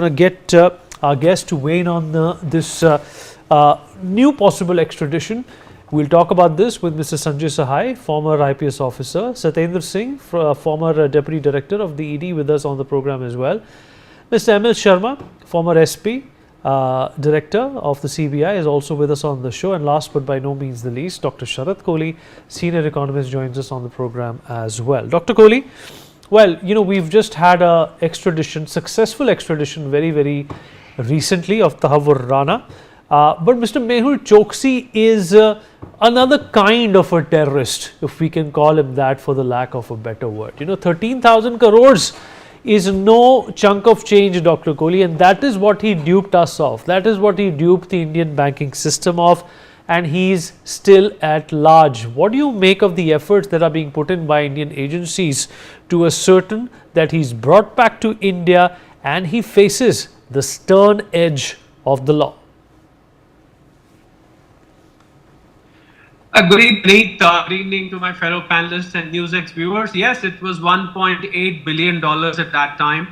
going to get our guest to weigh in on this new possible extradition. We'll talk about this with Mr. Sanjay Sahay, former IPS officer, Satendra Singh, former Deputy Director of the ED, with us on the program as well. Mr. ML Sharma, former SP, Director of the CBI, is also with us on the show. And last but by no means the least, Dr. Sharath Kohli, Senior Economist, joins us on the program as well. Dr. Kohli, well, we've just had a successful extradition very recently of Tahawwur Rana. But Mr. Mehul Choksi is another kind of a terrorist, if we can call him that for the lack of a better word. 13,000 crores is no chunk of change, Dr. Kohli, and that is what he duped us of. That is what he duped the Indian banking system of, and he's still at large. What do you make of the efforts that are being put in by Indian agencies to ascertain that he's brought back to India and he faces the stern edge of the law? Good evening, good evening to my fellow panelists and NewsX viewers. Yes, it was $1.8 billion at that time.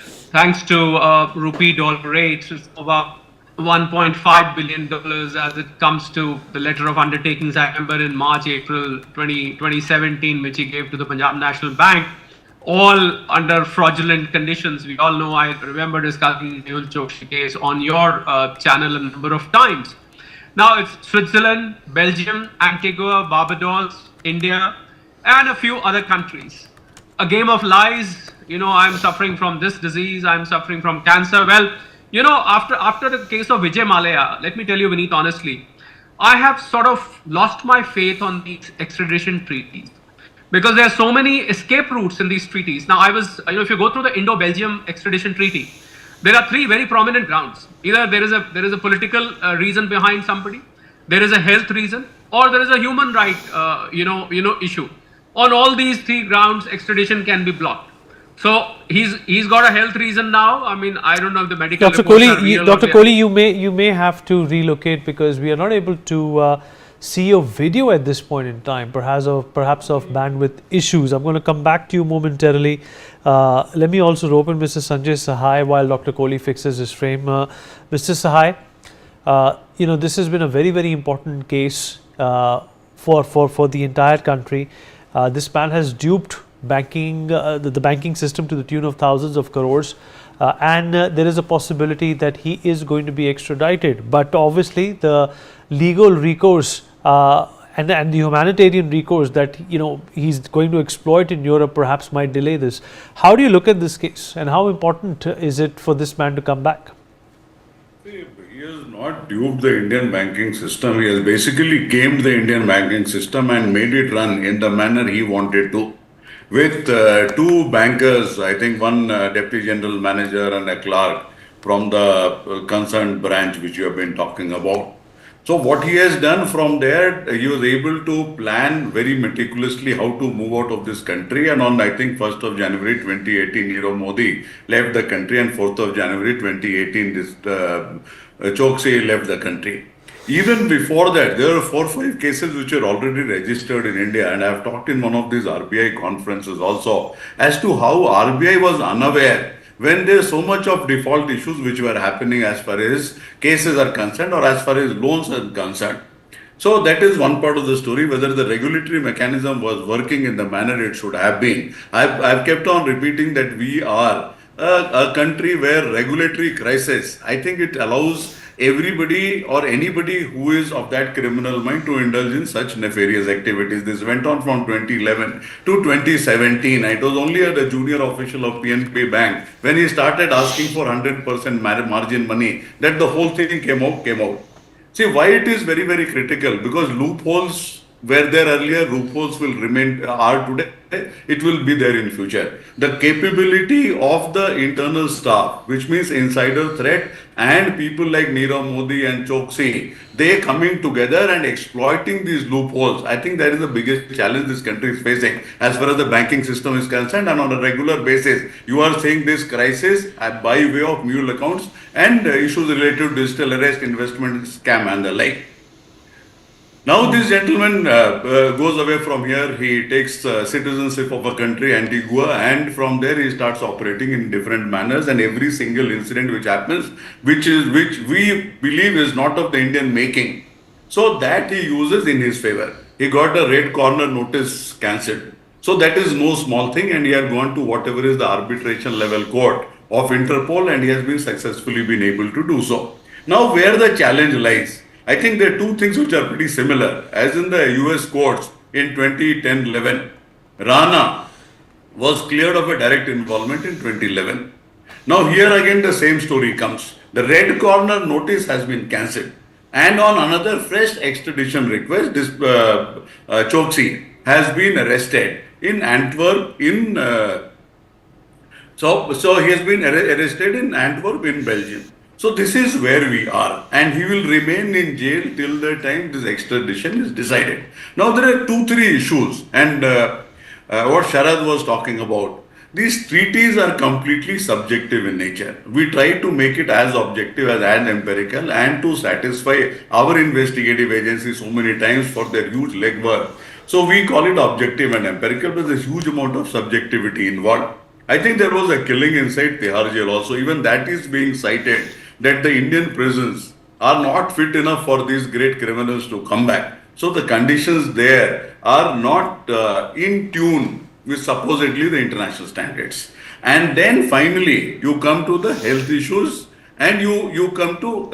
Thanks to rupee-dollar rates, it's over $1.5 billion as it comes to the letter of undertakings I remember in March, April 2017, which he gave to the Punjab National Bank, all under fraudulent conditions. We all know, I remember discussing the Mehul Choksi case on your channel a number of times. Now it's Switzerland, Belgium, Antigua, Barbados, India, and a few other countries. A game of lies. I'm suffering from this disease, I'm suffering from cancer. Well, after the case of Vijay Mallya, let me tell you, Vineet, honestly, I have sort of lost my faith on these extradition treaties because there are so many escape routes in these treaties. Now, if you go through the Indo-Belgium extradition treaty, there are three very prominent grounds. Either there is a political reason behind somebody, there is a health reason, or there is a human right, issue. On all these three grounds, extradition can be blocked. So he's got a health reason now. I mean, I don't know if the medical Dr. Kohli, you may have to relocate because we are not able to see your video at this point in time, perhaps of bandwidth issues. I'm going to come back to you momentarily. Let me also rope in Mr. Sanjay Sahay while Dr. Kohli fixes his frame. Mr. Sahay, this has been a very important case for the entire country. This man has duped the banking system to the tune of thousands of crores, and there is a possibility that he is going to be extradited. But obviously, the legal recourse and the humanitarian recourse that he's going to exploit in Europe perhaps might delay this. How do you look at this case, and how important is it for this man to come back? He has not duped the Indian banking system. He has basically gamed the Indian banking system and made it run in the manner he wanted to. With two bankers, I think one deputy general manager and a clerk from the concerned branch which you have been talking about. So what he has done from there, he was able to plan very meticulously how to move out of this country. And on, I think, 1st of January 2018, Nirav Modi left the country, and 4th of January 2018, this Choksi left the country. Even before that, there were 4 or 5 cases which were already registered in India, and I have talked in one of these RBI conferences also as to how RBI was unaware when there is so much of default issues which were happening as far as cases are concerned or as far as loans are concerned. So that is one part of the story, whether the regulatory mechanism was working in the manner it should have been. I've kept on repeating that we are a country where regulatory crisis, I think it allows everybody or anybody who is of that criminal mind to indulge in such nefarious activities. This went on from 2011 to 2017. It was only the junior official of PNB Bank when he started asking for 100% margin money that the whole thing came out. See why it is very critical, because loopholes were there earlier, loopholes will are today, it will be there in future. The capability of the internal staff, which means insider threat, and people like Nirav Modi and Choksi, they coming together and exploiting these loopholes. I think that is the biggest challenge this country is facing as far as the banking system is concerned. And on a regular basis, you are seeing this crisis by way of mule accounts and issues related to digital arrest, investment scam and the like. Now this gentleman goes away from here. He takes citizenship of a country, Antigua, and from there he starts operating in different manners. And every single incident which happens, which we believe is not of the Indian making, so that he uses in his favor. He got a red corner notice cancelled. So that is no small thing, and he has gone to whatever is the arbitration level court of Interpol, and he has been successfully been able to do so. Now, where the challenge lies, I think there are two things which are pretty similar. As in the US courts in 2010-11, Rana was cleared of a direct involvement in 2011. Now here again the same story comes. The red corner notice has been cancelled. And on another fresh extradition request, this Choksi has been arrested in Antwerp so he has been arrested in Antwerp in Belgium. So this is where we are, and he will remain in jail till the time this extradition is decided. Now there are three issues, and what Sharad was talking about. These treaties are completely subjective in nature. We try to make it as objective as empirical, and to satisfy our investigative agencies so many times for their huge legwork. So we call it objective and empirical, but there's a huge amount of subjectivity involved. I think there was a killing inside Tihar jail also. Even that is being cited, that the Indian prisons are not fit enough for these great criminals to come back. So the conditions there are not in tune with supposedly the international standards. And then finally, you come to the health issues, and you come to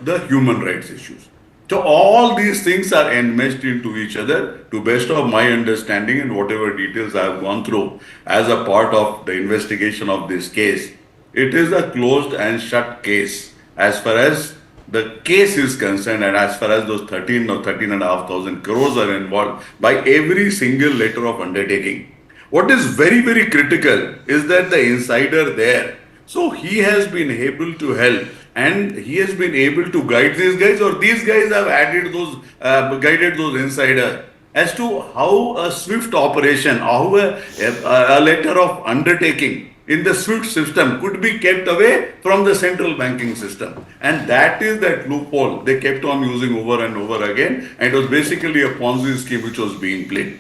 the human rights issues. So all these things are enmeshed into each other. To best of my understanding and whatever details I have gone through as a part of the investigation of this case, it is a closed and shut case as far as the case is concerned, and as far as those 13 or 13,500 crores are involved by every single letter of undertaking. What is very, very critical is that the insider there, so he has been able to help, and he has been able to guide these guys, or these guys have guided those insiders as to how a swift operation, how a letter of undertaking in the SWIFT system could be kept away from the central banking system. And that is that loophole they kept on using over and over again, and it was basically a Ponzi scheme which was being played.